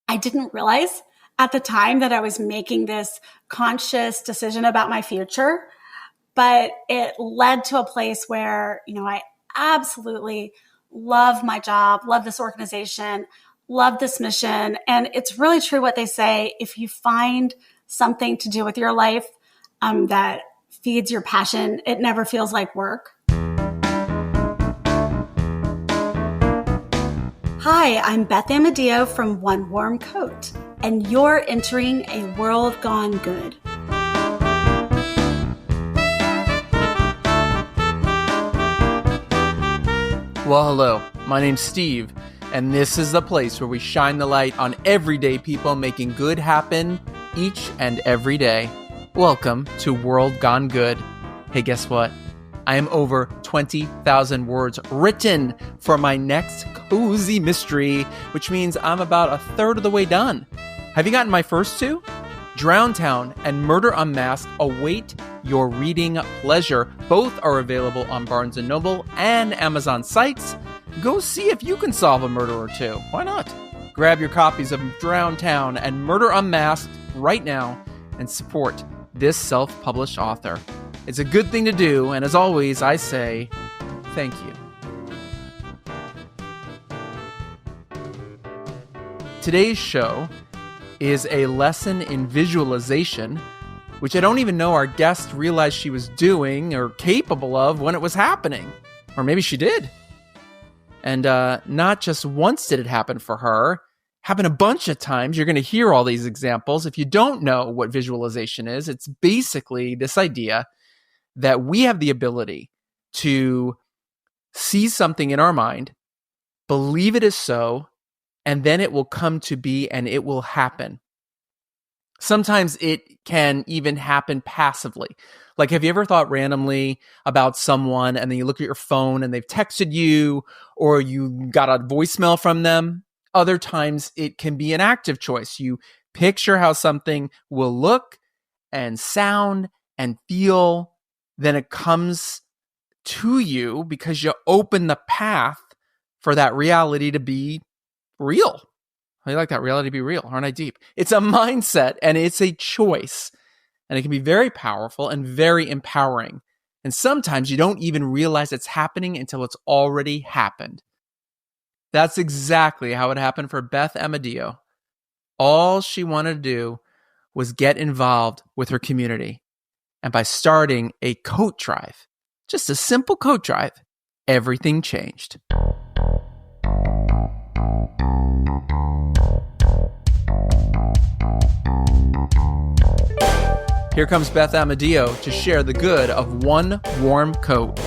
I didn't realize at the time that I was making this conscious decision about my future, but it led to a place where, I absolutely love my job, love this organization, love this mission. And it's really true what they say. If you find something to do with your life that feeds your passion, it never feels like work. Hi, I'm Beth Amadeo from One Warm Coat, and you're entering a world gone good. Well, hello, my name's Steve, and this is the place where we shine the light on everyday people making good happen each and every day. Welcome to World Gone Good. Hey, guess what? I am over 20,000 words written for my next cozy mystery, which means I'm about a third of the way done. Have you gotten my first two? Drowntown and Murder Unmasked await your reading pleasure. Both are available on Barnes & Noble and Amazon sites. Go see if you can solve a murder or two. Why not? Grab your copies of Drowntown and Murder Unmasked right now and support this self-published author. It's a good thing to do, and as always, I say thank you. Today's show is a lesson in visualization, which I don't even know our guest realized she was doing or capable of when it was happening. Or maybe she did. And not just once did it happen for her, happened a bunch of times. You're going to hear all these examples. If you don't know what visualization is, it's basically this idea that we have the ability to see something in our mind, believe it is so, and then it will come to be and it will happen. Sometimes it can even happen passively. Like, have you ever thought randomly about someone and then you look at your phone and they've texted you or you got a voicemail from them? Other times it can be an active choice. You picture how something will look and sound and feel. Then it comes to you because you open the path for that reality to be real. I like that reality to be real. Aren't I deep? It's a mindset and it's a choice. And it can be very powerful and very empowering. And sometimes you don't even realize it's happening until it's already happened. That's exactly how it happened for Beth Amadeo. All she wanted to do was get involved with her community. And by starting a coat drive, just a simple coat drive, everything changed. Here comes Beth Amadeo to share the good of One Warm Coat.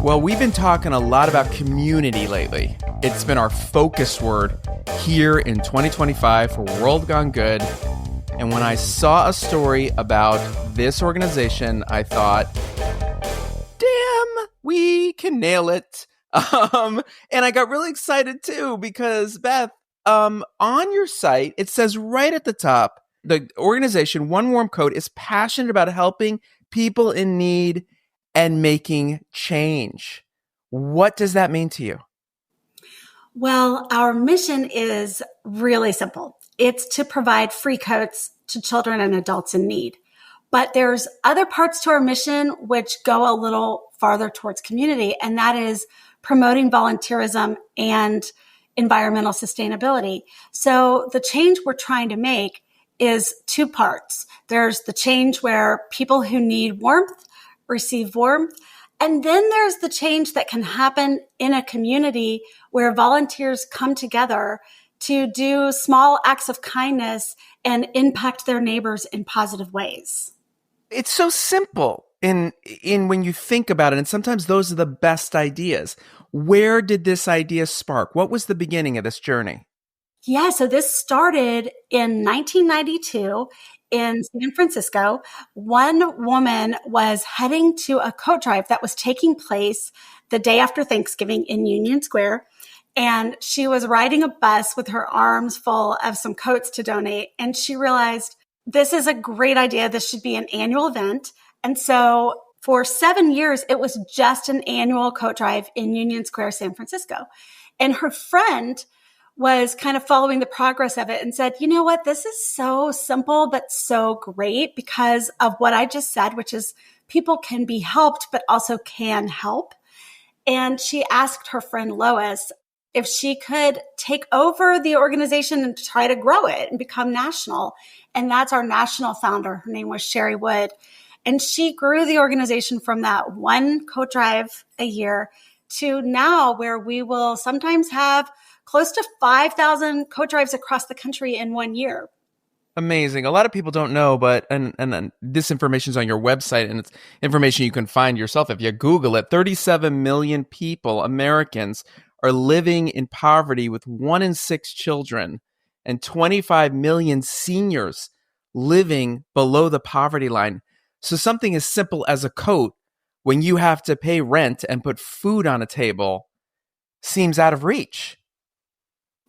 Well, we've been talking a lot about community lately. It's been our focus word here in 2025 for World Gone Good. And when I saw a story about this organization, I thought, damn, we can nail it. And I got really excited too, because Beth, on your site, it says right at the top, the organization One Warm Coat is passionate about helping people in need and making change. What does that mean to you? Well, our mission is really simple. It's to provide free coats to children and adults in need. But there's other parts to our mission which go a little farther towards community, and that is promoting volunteerism and environmental sustainability. So the change we're trying to make is two parts. There's the change where people who need warmth receive warmth. And then there's the change that can happen in a community where volunteers come together to do small acts of kindness and impact their neighbors in positive ways. It's so simple in when you think about it, and sometimes those are the best ideas. Where did this idea spark? What was the beginning of this journey? Yeah, so this started in 1992 in San Francisco. One woman was heading to a coat drive that was taking place the day after Thanksgiving in Union Square. And she was riding a bus with her arms full of some coats to donate. And she realized this is a great idea. This should be an annual event. And so for 7 years, it was just an annual coat drive in Union Square, San Francisco. And her friend was kind of following the progress of it and said, you know what, this is so simple, but so great because of what I just said, which is people can be helped, but also can help. And she asked her friend Lois if she could take over the organization and try to grow it and become national. And that's our national founder. Her name was Sherry Wood. And she grew the organization from that one coat drive a year to now where we will sometimes have close to 5,000 coat drives across the country in 1 year. Amazing. A lot of people don't know, but and this information is on your website, and it's information you can find yourself if you Google it. 37 million people, Americans, are living in poverty with 1 in 6 children, and 25 million seniors living below the poverty line. So something as simple as a coat, when you have to pay rent and put food on a table, seems out of reach.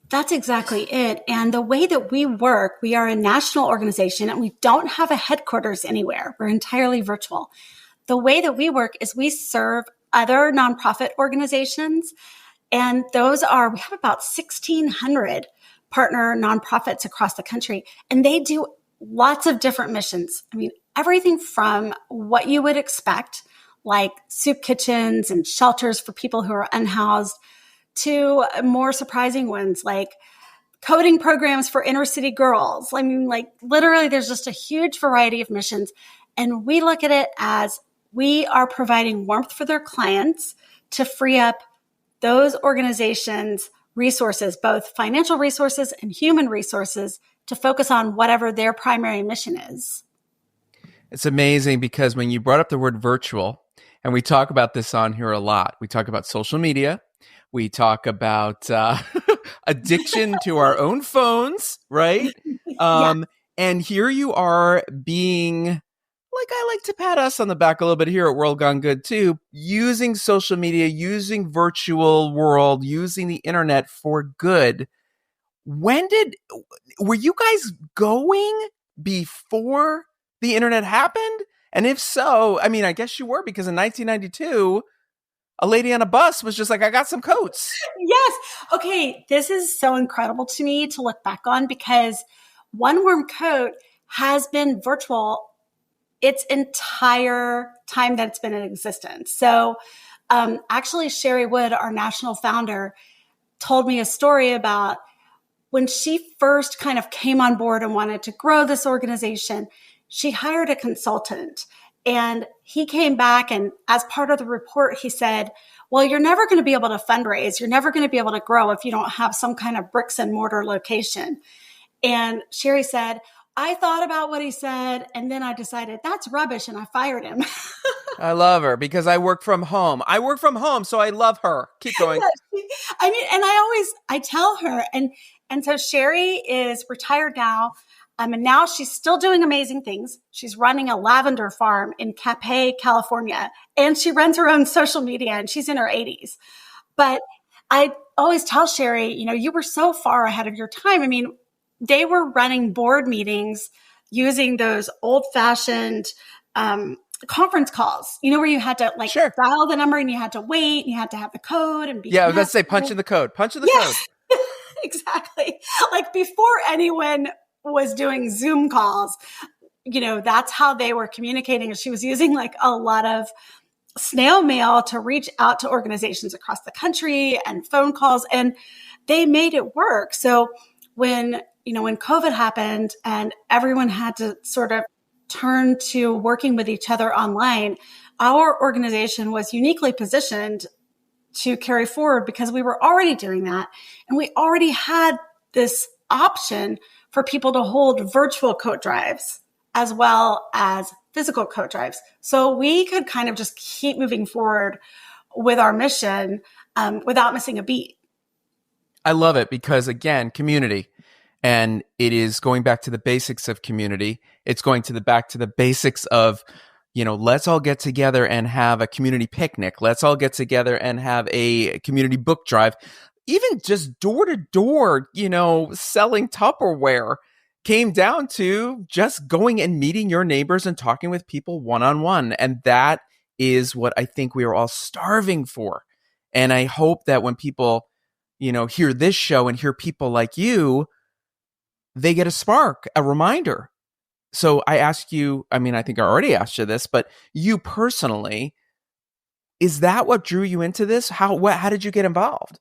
That's exactly it. And the way that we work, we are a national organization and we don't have a headquarters anywhere. We're entirely virtual. The way that we work is we serve other nonprofit organizations. And we have about 1,600 partner nonprofits across the country. And they do lots of different missions. I mean, everything from what you would expect, like soup kitchens and shelters for people who are unhoused, to more surprising ones like coding programs for inner city girls. I mean, like literally there's just a huge variety of missions. And we look at it as we are providing warmth for their clients to free up those organizations' resources, both financial resources and human resources, to focus on whatever their primary mission is. It's amazing because when you brought up the word virtual, and we talk about this on here a lot, we talk about social media, we talk about addiction to our own phones, right? Yeah. And here you are being, like I like to pat us on the back a little bit here at World Gone Good too, using social media, using virtual world, using the internet for good. Were you guys going before the internet happened? And if so, I mean, I guess you were, because in 1992, a lady on a bus was just like, I got some coats. Yes. Okay. This is so incredible to me to look back on because One Warm Coat has been virtual its entire time that it's been in existence. So actually, Sherry Wood, our national founder, told me a story about when she first kind of came on board and wanted to grow this organization, she hired a consultant. And he came back and as part of the report, he said, well, you're never going to be able to fundraise. You're never going to be able to grow if you don't have some kind of bricks and mortar location. And Sherry said, I thought about what he said, and then I decided that's rubbish, and I fired him. I love her because I work from home. So I love her. Keep going. I mean, and I tell her, and so Sherry is retired now. And now she's still doing amazing things. She's running a lavender farm in Capay, California, and she runs her own social media, and she's in her 80s. But I always tell Sherry, you were so far ahead of your time. I mean, they were running board meetings using those old-fashioned conference calls, where you had to Sure. dial the number and you had to wait and you had to have the code and be. Yeah, I was about to say punch in the code. Code. Exactly. Like before anyone was doing Zoom calls, that's how they were communicating. She was using a lot of snail mail to reach out to organizations across the country and phone calls, and they made it work. So when COVID happened and everyone had to sort of turn to working with each other online, our organization was uniquely positioned to carry forward because we were already doing that. And we already had this option for people to hold virtual coat drives as well as physical coat drives. So we could kind of just keep moving forward with our mission without missing a beat. I love it because, again, community. And it is going back to the basics of community. It's going back to the basics of, let's all get together and have a community picnic. Let's all get together and have a community book drive. Even just door to door, selling Tupperware came down to just going and meeting your neighbors and talking with people one-on-one. And that is what I think we are all starving for. And I hope that when people, hear this show and hear people like you, they get a spark, a reminder. So I ask you, I think I already asked you this, but you personally, is that what drew you into this? How did you get involved?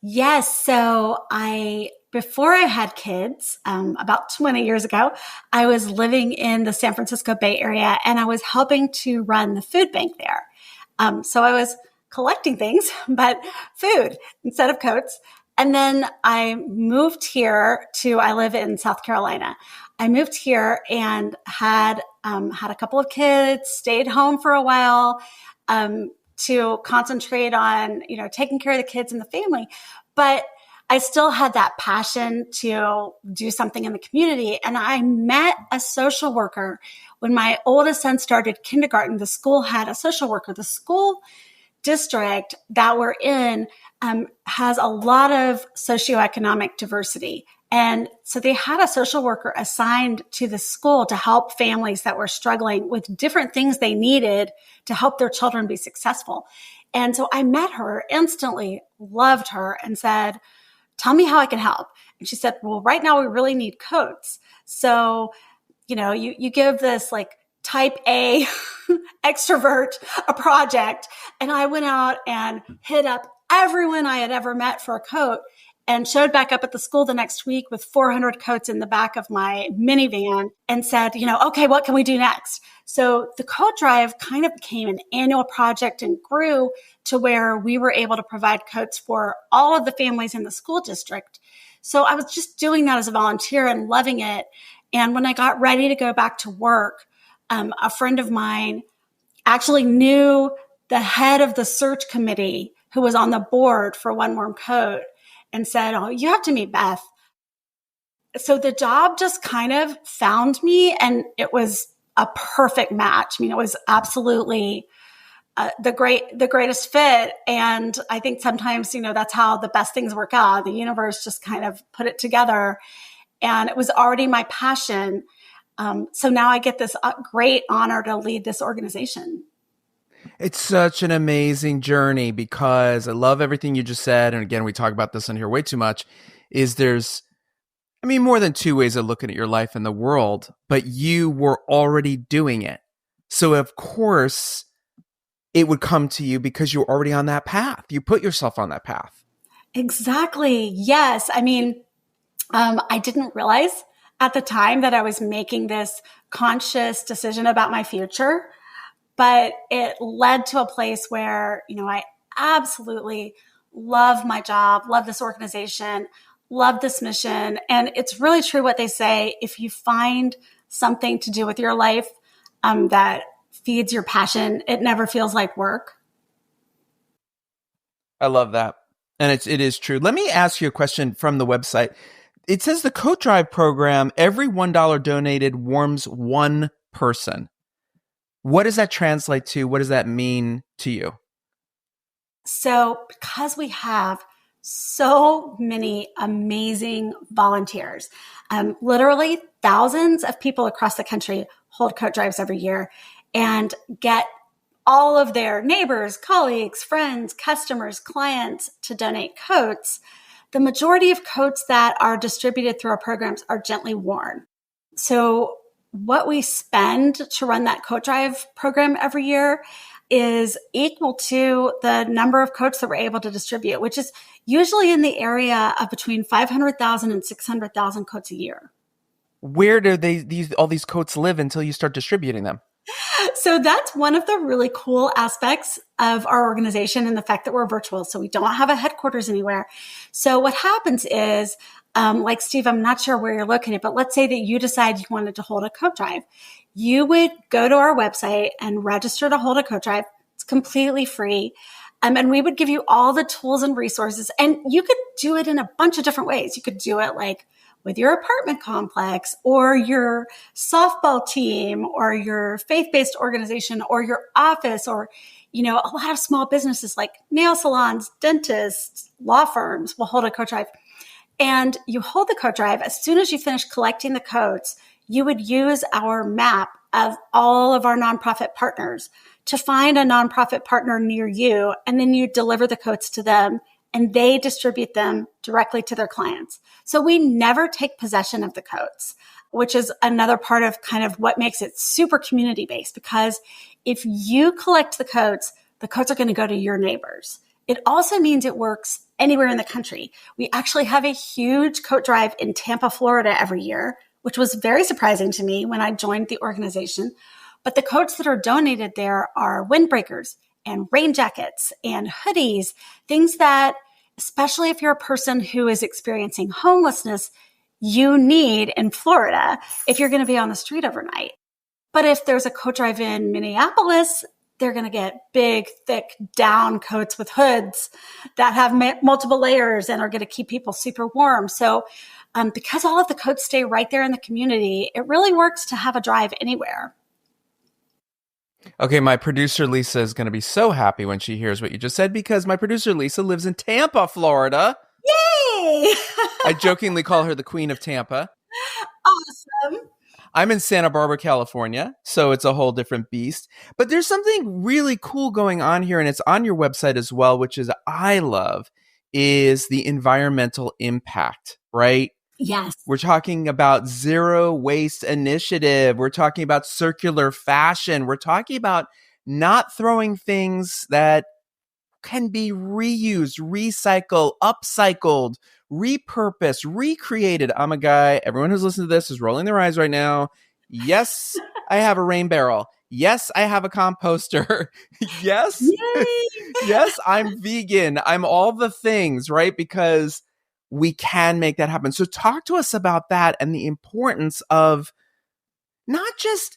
Yes. So before I had kids, about 20 years ago, I was living in the San Francisco Bay Area and I was helping to run the food bank there. So I was collecting things, but food instead of coats. And then I moved here I live in South Carolina. I moved here and had a couple of kids, stayed home for a while, to concentrate on, taking care of the kids and the family. But I still had that passion to do something in the community. And I met a social worker when my oldest son started kindergarten. The school had a social worker. The school district that we're in has a lot of socioeconomic diversity. And so they had a social worker assigned to the school to help families that were struggling with different things they needed to help their children be successful. And so I met her, instantly loved her, and said, tell me how I can help. And she said, well, right now we really need coats. So, you give this like type A extrovert a project. And I went out and hit up everyone I had ever met for a coat and showed back up at the school the next week with 400 coats in the back of my minivan and said, okay, what can we do next? So the coat drive kind of became an annual project and grew to where we were able to provide coats for all of the families in the school district. So I was just doing that as a volunteer and loving it. And when I got ready to go back to work, a friend of mine actually knew the head of the search committee who was on the board for One Warm Coat and said, oh, you have to meet Beth. So the job just kind of found me and it was a perfect match. It was absolutely the greatest fit. And I think sometimes, that's how the best things work out. The universe just kind of put it together and it was already my passion. So now I get this great honor to lead this organization. It's such an amazing journey because I love everything you just said. And again, we talk about this on here way too much, there's more than two ways of looking at your life and the world, but you were already doing it. So of course it would come to you because you're already on that path. You put yourself on that path. Exactly. Yes. I didn't realize at the time that I was making this conscious decision about my future, but it led to a place where, I absolutely love my job, love this organization, love this mission. And it's really true what they say. If you find something to do with your life that feeds your passion, it never feels like work. I love that. And it is true. Let me ask you a question from the website. It says the Coat Drive program, every $1 donated warms one person. What does that translate to? What does that mean to you? So because we have so many amazing volunteers, literally thousands of people across the country hold coat drives every year and get all of their neighbors, colleagues, friends, customers, clients to donate coats. The majority of coats that are distributed through our programs are gently worn. So what we spend to run that coat drive program every year is equal to the number of coats that we're able to distribute, which is usually in the area of between 500,000 and 600,000 coats a year. Where do all these coats live until you start distributing them? So that's one of the really cool aspects of our organization and the fact that we're virtual. So we don't have a headquarters anywhere. So what happens is, like Steve, I'm not sure where you're located, but let's say that you decide you wanted to hold a coat drive. You would go to our website and register to hold a coat drive. It's completely free. And we would give you all the tools and resources. And you could do it in a bunch of different ways. You could do it like with your apartment complex or your softball team or your faith-based organization or your office or, a lot of small businesses like nail salons, dentists, law firms will hold a coat drive. And you hold the coat drive. As soon as you finish collecting the coats, you would use our map of all of our nonprofit partners to find a nonprofit partner near you. And then you deliver the coats to them and they distribute them directly to their clients. So we never take possession of the coats, which is another part of kind of what makes it super community based, because if you collect the coats are going to go to your neighbors. It also means it works anywhere in the country. We actually have a huge coat drive in Tampa, Florida every year, which was very surprising to me when I joined the organization. But the coats that are donated there are windbreakers and rain jackets and hoodies, things that, especially if you're a person who is experiencing homelessness, you need in Florida if you're going to be on the street overnight. But if there's a coat drive in Minneapolis, they're going to get big, thick down coats with hoods that have multiple layers and are going to keep people super warm. So because all of the coats stay right there in the community, it really works to have a drive anywhere. Okay, my producer Lisa is going to be so happy when she hears what you just said, because my producer Lisa lives in Tampa, Florida. Yay! I jokingly call her the Queen of Tampa. Awesome. I'm in Santa Barbara, California, so it's a whole different beast. But there's something really cool going on here, and it's on your website as well, which is I love, is the environmental impact, right? Yes. We're talking about zero waste initiative. We're talking about circular fashion. We're talking about not throwing things that can be reused, recycled, upcycled, repurposed, recreated. I'm a guy, everyone who's listening to this is rolling their eyes right now. Yes, I have a rain barrel. Yes, I have a composter. Yes. Yes, I'm vegan. I'm all the things, right? Because we can make that happen. So talk to us about that and the importance of not just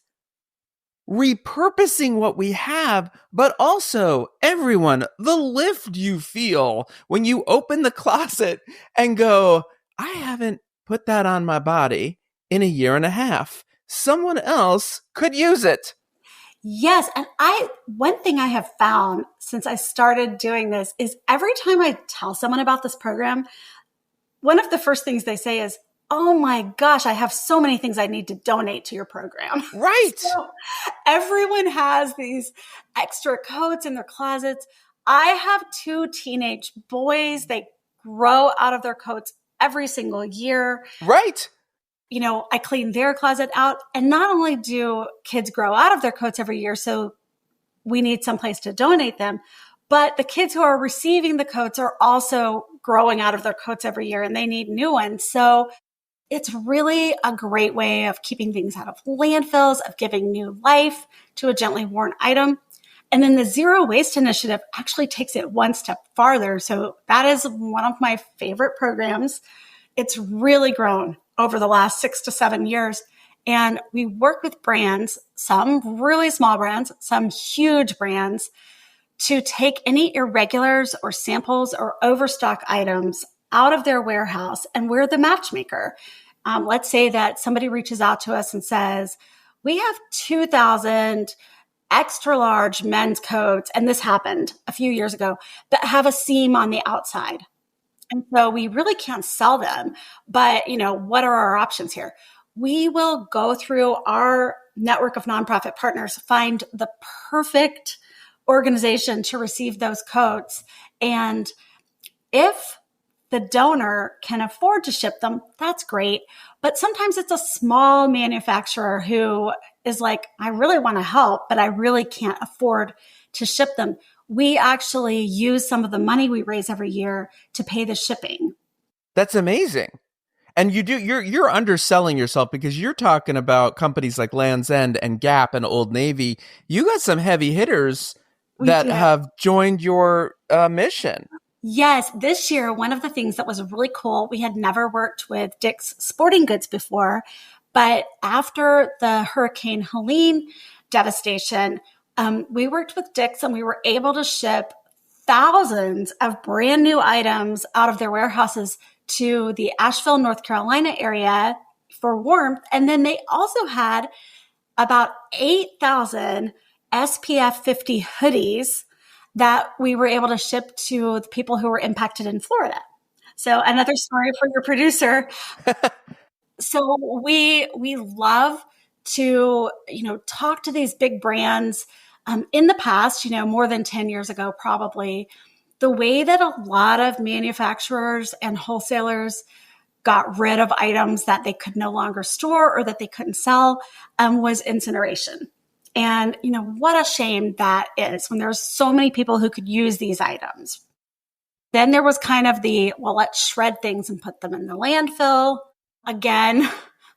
repurposing what we have, but also, everyone, the lift you feel when you open the closet and go, I haven't put that on my body in a year and a half. Someone else could use it. Yes. And one thing I have found since I started doing this is every time I tell someone about this program, one of the first things they say is, oh my gosh, I have so many things I need to donate to your program. Right. So everyone has these extra coats in their closets. I have 2 teenage boys. They grow out of their coats every single year. Right. You know, I clean their closet out. And not only do kids grow out of their coats every year, so we need someplace to donate them, but the kids who are receiving the coats are also growing out of their coats every year and they need new ones. So it's really a great way of keeping things out of landfills, of giving new life to a gently worn item. And then the Zero Waste Initiative actually takes it one step farther. So that is one of my favorite programs. It's really grown over the last 6 to 7 years. And we work with brands, some really small brands, some huge brands, to take any irregulars or samples or overstock items out of their warehouse, and we're the matchmaker. Let's say that somebody reaches out to us and says, we have 2,000 extra large men's coats, and this happened a few years ago, that have a seam on the outside. And so we really can't sell them, but what are our options here? We will go through our network of nonprofit partners, find the perfect organization to receive those coats. And if the donor can afford to ship them, that's great. But sometimes it's a small manufacturer who is like, I really want to help, but I really can't afford to ship them. We actually use some of the money we raise every year to pay the shipping. That's amazing. And you're underselling yourself, because you're talking about companies like Land's End and Gap and Old Navy. You got some heavy hitters that have joined your mission. Yes. This year, one of the things that was really cool, we had never worked with Dick's Sporting Goods before, but after the Hurricane Helene devastation, we worked with Dick's and we were able to ship thousands of brand new items out of their warehouses to the Asheville, North Carolina area for warmth. And then they also had about 8,000 SPF 50 hoodies that we were able to ship to the people who were impacted in Florida. So another story for your producer. So we love to, talk to these big brands. In the past, more than 10 years ago, probably, the way that a lot of manufacturers and wholesalers got rid of items that they could no longer store or that they couldn't sell was incineration. And, what a shame that is when there's so many people who could use these items. Then there was kind of well, let's shred things and put them in the landfill. Again,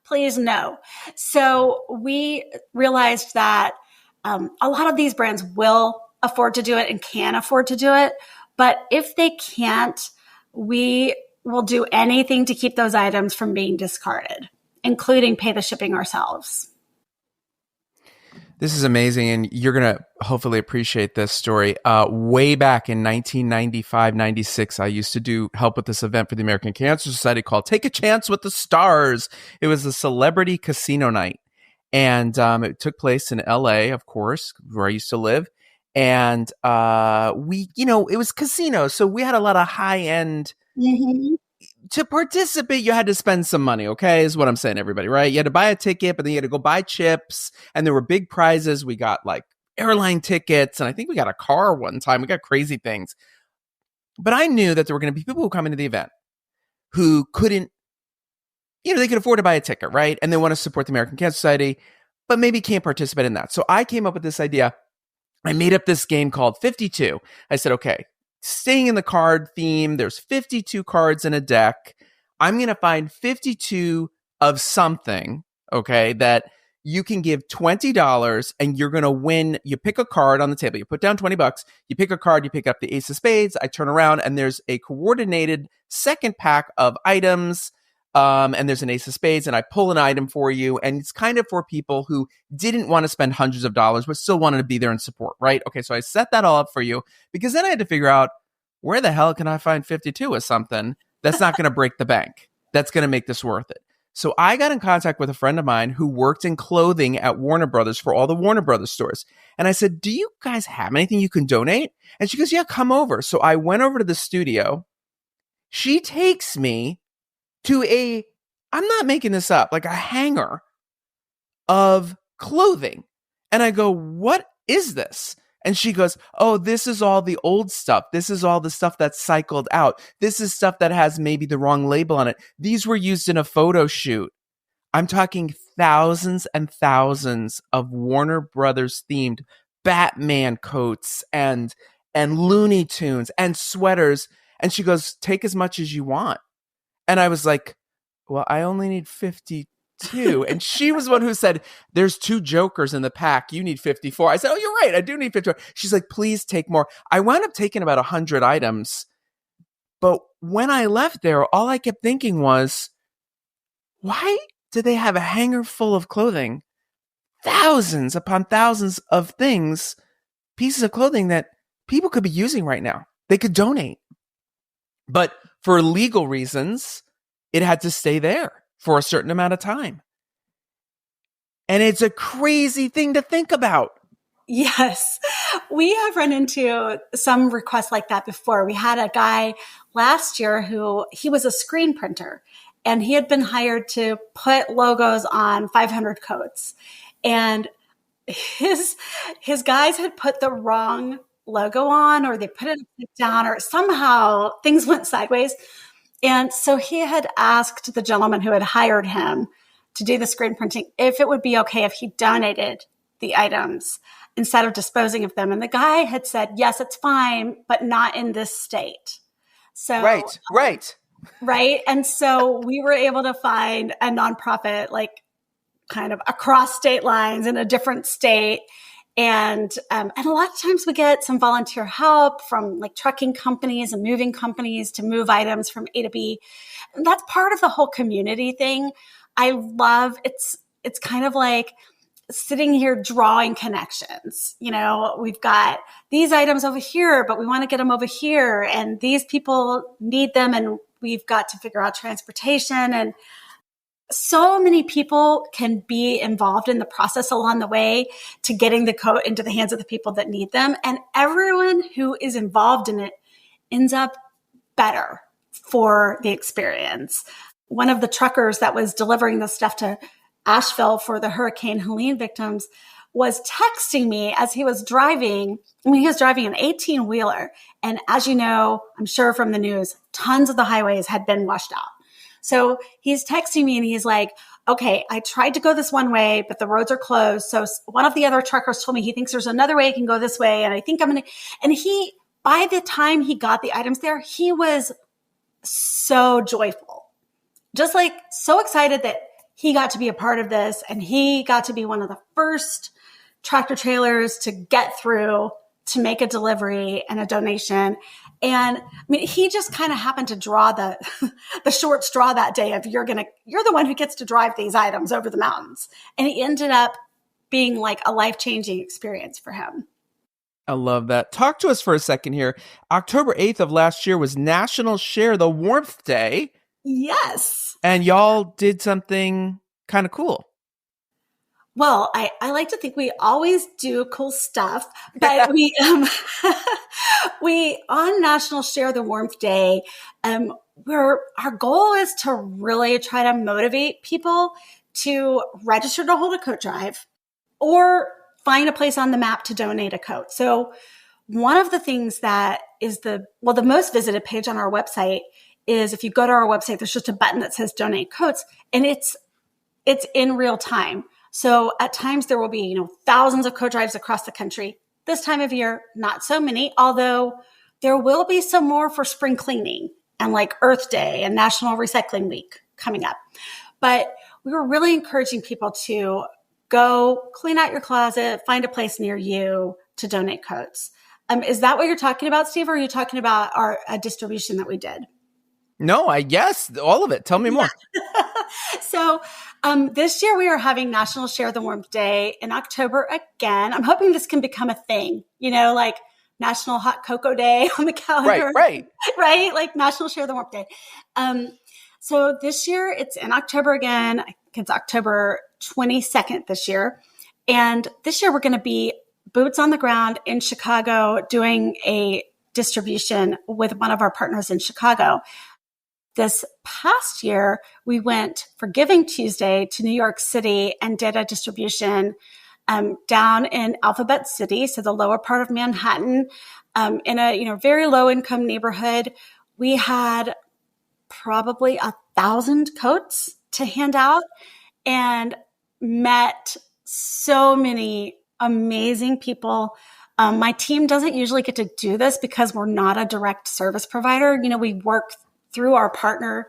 please no. So we realized that a lot of these brands will afford to do it and can afford to do it. But if they can't, we will do anything to keep those items from being discarded, including pay the shipping ourselves. This is amazing, and you're going to hopefully appreciate this story. Way back in 1995, 96, I used to do help with this event for the American Cancer Society called Take a Chance with the Stars. It was a celebrity casino night, and it took place in LA, of course, where I used to live. And it was casino, so we had a lot of high-end... Mm-hmm. To participate, you had to spend some money, okay, is what I'm saying, everybody, right? You had to buy a ticket, but then you had to go buy chips, and there were big prizes. We got, like, airline tickets, and I think we got a car one time. We got crazy things. But I knew that there were going to be people who come into the event who couldn't, they could afford to buy a ticket, right? And they want to support the American Cancer Society, but maybe can't participate in that. So I came up with this idea. I made up this game called 52. I said, okay, staying in the card theme, there's 52 cards in a deck. I'm going to find 52 of something, okay, that you can give $20 and you're going to win. You pick a card on the table. You put down $20. You pick a card. You pick up the ace of spades. I turn around and there's a coordinated second pack of items. And there's an ace of spades, and I pull an item for you. And it's kind of for people who didn't want to spend hundreds of dollars, but still wanted to be there and support, right? Okay, so I set that all up for you because then I had to figure out where the hell can I find 52 of something that's not going to break the bank, that's going to make this worth it. So I got in contact with a friend of mine who worked in clothing at Warner Brothers for all the Warner Brothers stores. And I said, do you guys have anything you can donate? And she goes, yeah, come over. So I went over to the studio. She takes me to I'm not making this up, like a hanger of clothing. And I go, what is this? And she goes, oh, this is all the old stuff. This is all the stuff that's cycled out. This is stuff that has maybe the wrong label on it. These were used in a photo shoot. I'm talking thousands and thousands of Warner Brothers themed Batman coats and Looney Tunes and sweaters. And she goes, take as much as you want. And I was like, well, I only need 52. And she was the one who said, there's 2 jokers in the pack. You need 54. I said, oh, you're right. I do need 54. She's like, please take more. I wound up taking about 100 items. But when I left there, all I kept thinking was, why do they have a hanger full of clothing? Thousands upon thousands of things, pieces of clothing that people could be using right now. They could donate. But for legal reasons, it had to stay there for a certain amount of time. And it's a crazy thing to think about. Yes, we have run into some requests like that before. We had a guy last year he was a screen printer, and he had been hired to put logos on 500 coats. And his guys had put the wrong logo on, or they put it down, or somehow things went sideways. And so he had asked the gentleman who had hired him to do the screen printing if it would be okay if he donated the items instead of disposing of them. And the guy had said, yes, it's fine, but not in this state. So right. And so we were able to find a nonprofit, like kind of across state lines in a different state. And a lot of times we get some volunteer help from like trucking companies and moving companies to move items from A to B. And that's part of the whole community thing. I love it's kind of like sitting here drawing connections. We've got these items over here, but we want to get them over here. And these people need them. And we've got to figure out transportation. And so many people can be involved in the process along the way to getting the coat into the hands of the people that need them. And everyone who is involved in it ends up better for the experience. One of the truckers that was delivering the stuff to Asheville for the Hurricane Helene victims was texting me as he was driving. I mean, he was driving an 18-wheeler. And as you know, I'm sure from the news, tons of the highways had been washed out. So he's texting me and he's like, okay, I tried to go this one way, but the roads are closed. So one of the other truckers told me he thinks there's another way he can go this way. And I think I'm going to, and he, by the time he got the items there, he was so joyful, just like so excited that he got to be a part of this. And he got to be one of the first tractor trailers to get through to make a delivery and a donation. And I mean, he just kind of happened to draw the short straw that day of you're the one who gets to drive these items over the mountains. And it ended up being like a life-changing experience for him. I love that. Talk to us for a second here. October 8th of last year was National Share the Warmth Day. Yes. And y'all did something kind of cool. Well, I like to think we always do cool stuff, but we on National Share the Warmth Day, where our goal is to really try to motivate people to register to hold a coat drive or find a place on the map to donate a coat. So one of the things that is the most visited page on our website is if you go to our website, there's just a button that says donate coats, and it's in real time. So at times there will be, thousands of coat drives across the country. This time of year, not so many, although there will be some more for spring cleaning and like Earth Day and National Recycling Week coming up. But we were really encouraging people to go clean out your closet, find a place near you to donate coats. Is that what you're talking about, Steve? Or are you talking about a distribution that we did? No, yes, all of it. Tell me more. So this year we are having National Share the Warmth Day in October again. I'm hoping this can become a thing, like National Hot Cocoa Day on the calendar. Right. Like National Share the Warmth Day. So this year it's in October again. I think it's October 22nd this year. And this year we're going to be boots on the ground in Chicago doing a distribution with one of our partners in Chicago. This past year, we went for Giving Tuesday to New York City and did a distribution down in Alphabet City, so the lower part of Manhattan, in a very low income neighborhood. We had probably 1,000 coats to hand out and met so many amazing people. My team doesn't usually get to do this because we're not a direct service provider. We work through our partner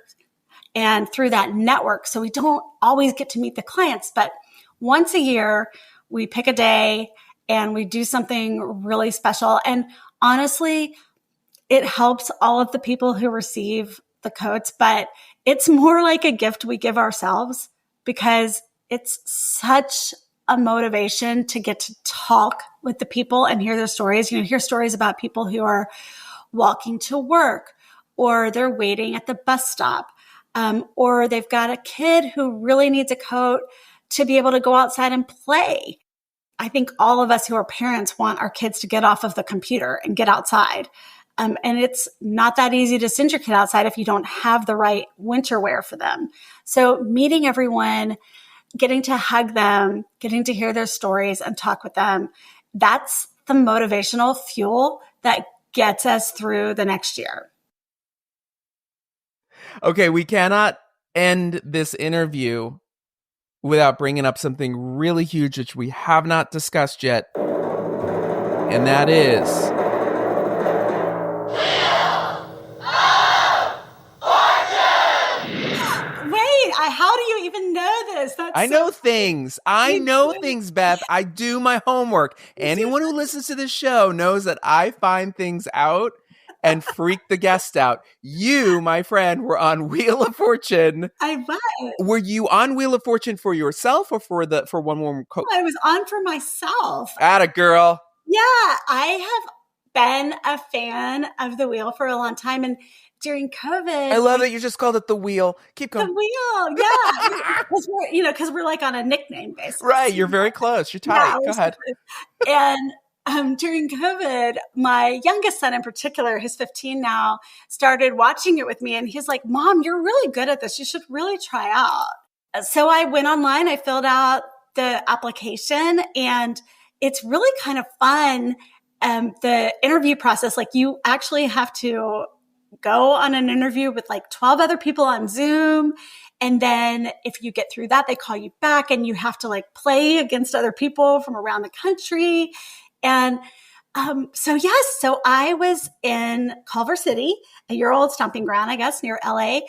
and through that network. So we don't always get to meet the clients, but once a year we pick a day and we do something really special. And honestly, it helps all of the people who receive the coats, but it's more like a gift we give ourselves because it's such a motivation to get to talk with the people and hear their stories. Hear stories about people who are walking to work, or they're waiting at the bus stop, or they've got a kid who really needs a coat to be able to go outside and play. I think all of us who are parents want our kids to get off of the computer and get outside. And it's not that easy to send your kid outside if you don't have the right winter wear for them. So meeting everyone, getting to hug them, getting to hear their stories and talk with them, that's the motivational fuel that gets us through the next year. Okay, we cannot end this interview without bringing up something really huge which we have not discussed yet, and that is how do you even know this? I know things, Beth. I do my homework. Anyone who listens to this show knows that I find things out and freak the guest out. You, my friend, were on Wheel of Fortune. I was. Were you on Wheel of Fortune for yourself or for One Warm Coat? I was on for myself. Atta girl. Yeah, I have been a fan of the Wheel for a long time, and during COVID, I love that you just called it the Wheel. Keep going. The Wheel, yeah, because we're like on a nickname basis, right? You're very close. You're tight. Go ahead. And during COVID, my youngest son in particular, who's 15 now, started watching it with me. And he's like, Mom, you're really good at this. You should really try out. So I went online, I filled out the application, and it's really kind of fun. The interview process, like you actually have to go on an interview with like 12 other people on Zoom. And then if you get through that, they call you back and you have to like play against other people from around the country. And so I was in Culver City, your old stomping ground, I guess, near LA,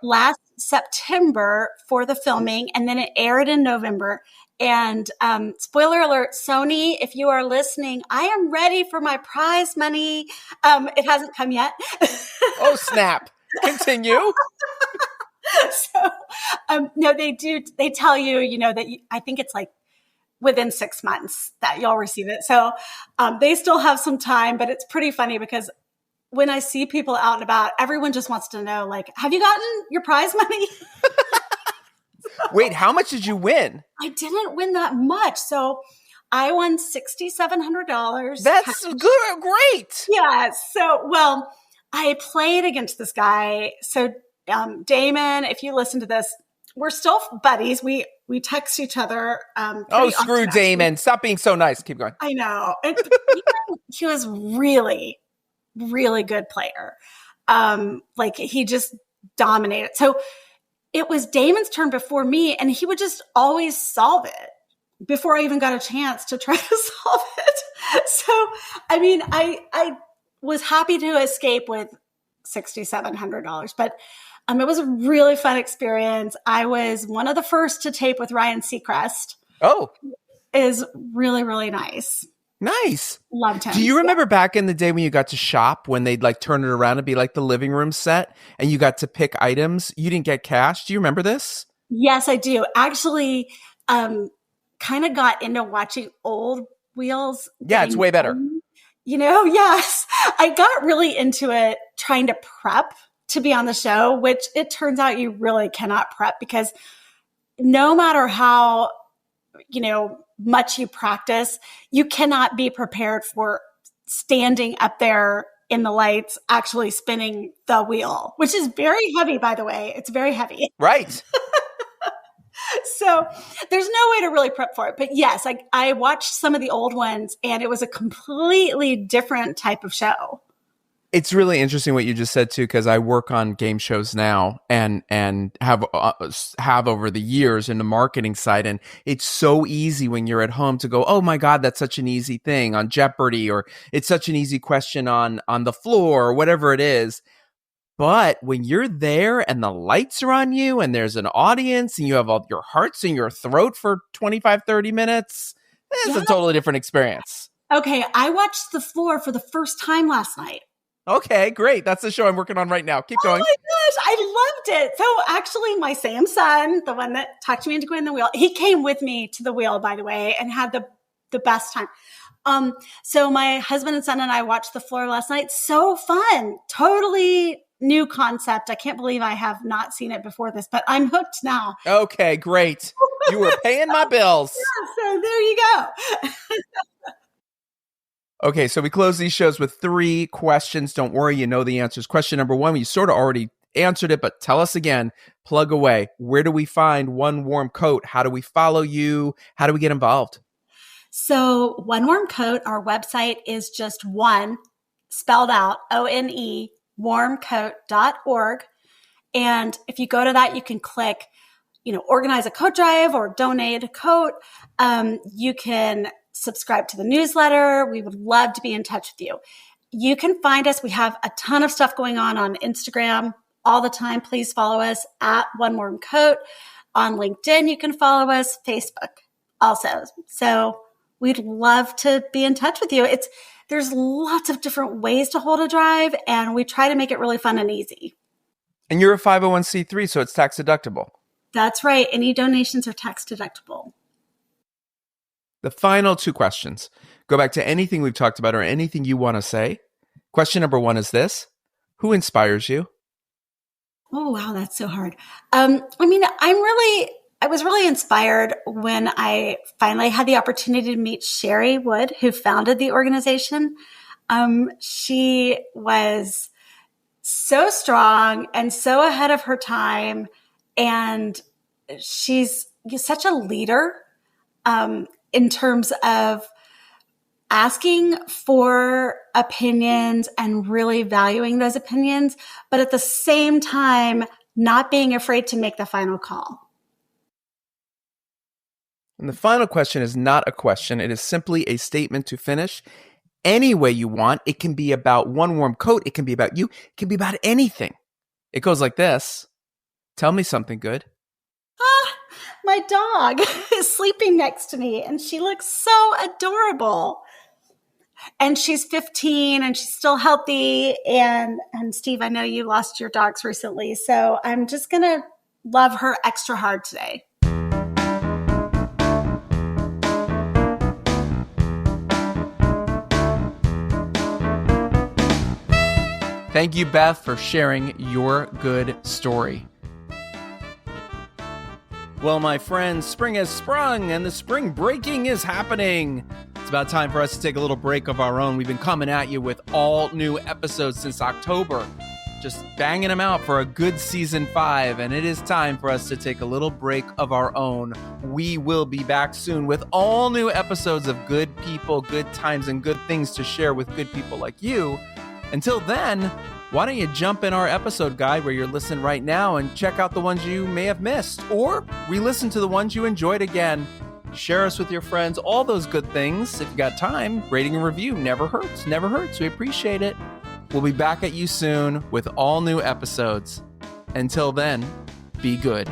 last September for the filming. And then it aired in November. And spoiler alert, Sony, if you are listening, I am ready for my prize money. It hasn't come yet. Oh, snap. Continue. So, no, they do. They tell you, that I think it's like within 6 months that you'll receive it. So they still have some time, but it's pretty funny because when I see people out and about, everyone just wants to know, like, have you gotten your prize money? Wait, how much did you win? I didn't win that much. So I won $6,700. That's good. Great. Yeah. So, well, I played against this guy. So Damon, if you listen to this, we're still buddies. We text each other. Screw Damon. Stop being so nice. Keep going. I know. And he was really, really good player. Like he just dominated. So it was Damon's turn before me, and he would just always solve it before I even got a chance to try to solve it. So, I mean, I was happy to escape with $6,700, but it was a really fun experience. I was one of the first to tape with Ryan Seacrest. Oh, is really, really nice. Nice. Loved him. Do you remember back in the day when you got to shop, when they'd like turn it around and be like the living room set and you got to pick items? You didn't get cash. Do you remember this? Yes, I do. Actually, kind of got into watching old wheels. Yeah, it's way better. Yes. I got really into it trying to prep to be on the show, which it turns out you really cannot prep because no matter how, much you practice, you cannot be prepared for standing up there in the lights, actually spinning the wheel, which is very heavy, by the way. It's very heavy. Right. So there's no way to really prep for it. But yes, I watched some of the old ones and it was a completely different type of show. It's really interesting what you just said too, because I work on game shows now and have over the years in the marketing side, and it's so easy when you're at home to go, oh my God, that's such an easy thing on Jeopardy, or it's such an easy question on the floor, or whatever it is. But when you're there and the lights are on you and there's an audience and you have all your hearts in your throat for 25, 30 minutes, it's a totally different experience. Okay, I watched The Floor for the first time last night. Okay, great. That's the show I'm working on right now. Keep going. Oh my gosh, I loved it. So actually, my same son, the one that talked me into going the wheel, he came with me to the wheel, by the way, and had the best time. So my husband and son and I watched The Floor last night. So fun. Totally new concept. I can't believe I have not seen it before this, but I'm hooked now. Okay, great. You were paying my bills. Yeah, so there you go. Okay, so we close these shows with 3 questions. Don't worry, you know the answers. Question number 1, you sort of already answered it, but tell us again. Plug away. Where do we find One Warm Coat? How do we follow you? How do we get involved? So One Warm Coat, our website is just one, spelled out, ONE, warmcoat.org. And if you go to that, you can click, organize a coat drive or donate a coat. You can subscribe to the newsletter. We would love to be in touch with you. You can find us. We have a ton of stuff going on Instagram all the time. Please follow us at One Warm Coat. On LinkedIn, you can follow us, Facebook also. So we'd love to be in touch with you. There's lots of different ways to hold a drive, and we try to make it really fun and easy. And you're a 501c3, so it's tax deductible. That's right. Any donations are tax deductible. The final 2 questions go back to anything we've talked about or anything you want to say. Question number 1 is this: who inspires you? Oh, wow. That's so hard. I'm really I was really inspired when I finally had the opportunity to meet Sherry Wood, who founded the organization. She was so strong and so ahead of her time. And she's such a leader in terms of asking for opinions and really valuing those opinions, but at the same time, not being afraid to make the final call. And the final question is not a question. It is simply a statement to finish any way you want. It can be about one warm coat. It can be about you. It can be about anything. It goes like this. Tell me something good. My dog is sleeping next to me and she looks so adorable. And she's 15 and she's still healthy. And Steve, I know you lost your dogs recently, so I'm just going to love her extra hard today. Thank you, Beth, for sharing your good story. Well, my friends, spring has sprung and the spring breaking is happening. It's about time for us to take a little break of our own. We've been coming at you with all new episodes since October, just banging them out for a good season 5, and it is time for us to take a little break of our own. We will be back soon with all new episodes of good people, good times, and good things to share with good people like you. Until then, why don't you jump in our episode guide where you're listening right now and check out the ones you may have missed, or re-listen to the ones you enjoyed again. Share us with your friends, all those good things. If you got time, rating and review never hurts, never hurts. We appreciate it. We'll be back at you soon with all new episodes. Until then, be good.